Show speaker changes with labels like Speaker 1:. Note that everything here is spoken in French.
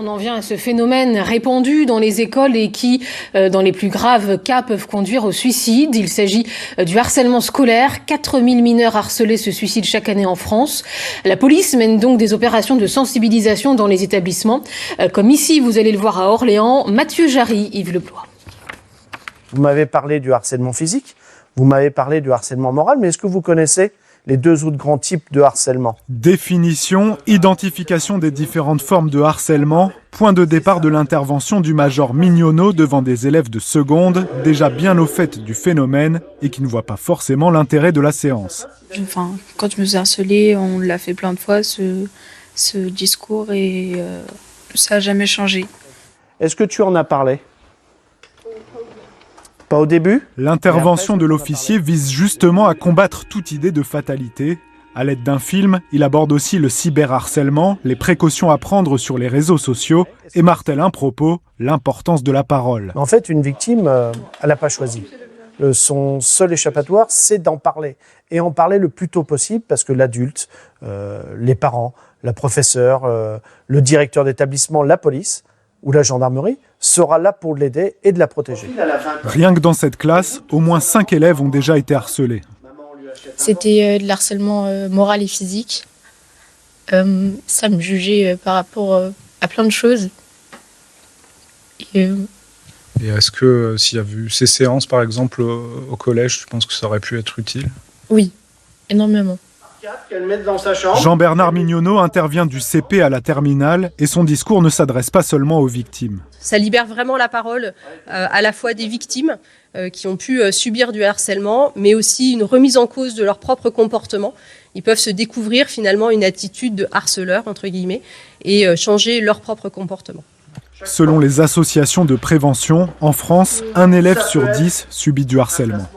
Speaker 1: On en vient à ce phénomène répandu dans les écoles et qui, dans les plus graves cas, peuvent conduire au suicide. Il s'agit du harcèlement scolaire. 4000 mineurs harcelés se suicident chaque année en France. La police mène donc des opérations de sensibilisation dans les établissements. Comme ici, vous allez le voir à Orléans, Mathieu Jarry, Yves Leploy.
Speaker 2: Vous m'avez parlé du harcèlement physique, vous m'avez parlé du harcèlement moral, mais est-ce que vous connaissez les deux autres grands types de harcèlement?
Speaker 3: Définition, identification des différentes formes de harcèlement, point de départ de l'intervention du major Mignonneau devant des élèves de seconde, déjà bien au fait du phénomène et qui ne voient pas forcément l'intérêt de la séance.
Speaker 4: Quand je me suis harcelée, on l'a fait plein de fois, ce discours, et ça n'a jamais changé.
Speaker 2: Est-ce que tu en as parlé? Pas au début?
Speaker 3: L'intervention de l'officier vise justement à combattre toute idée de fatalité. À l'aide d'un film, il aborde aussi le cyberharcèlement, les précautions à prendre sur les réseaux sociaux et martèle un propos, l'importance de la parole.
Speaker 2: En fait, une victime, elle n'a pas choisi. Son seul échappatoire, c'est d'en parler. Et en parler le plus tôt possible parce que l'adulte, les parents, la professeure, le directeur d'établissement, la police ou la gendarmerie sera là pour l'aider et de la protéger.
Speaker 3: Rien que dans cette classe, au moins 5 élèves ont déjà été harcelés.
Speaker 4: C'était de l'harcèlement moral et physique. Ça me jugeait par rapport à plein de choses.
Speaker 5: Et est-ce que s'il y avait eu ces séances, par exemple, au collège, tu penses que ça aurait pu être utile?
Speaker 4: Oui, énormément.
Speaker 3: Jean-Bernard Mignonneau intervient du CP à la terminale et son discours ne s'adresse pas seulement aux victimes.
Speaker 6: Ça libère vraiment la parole à la fois des victimes qui ont pu subir du harcèlement, mais aussi une remise en cause de leur propre comportement. Ils peuvent se découvrir finalement une attitude de harceleur, entre guillemets, et changer leur propre comportement.
Speaker 3: Selon les associations de prévention, en France, 1 élève sur 10 subit du harcèlement.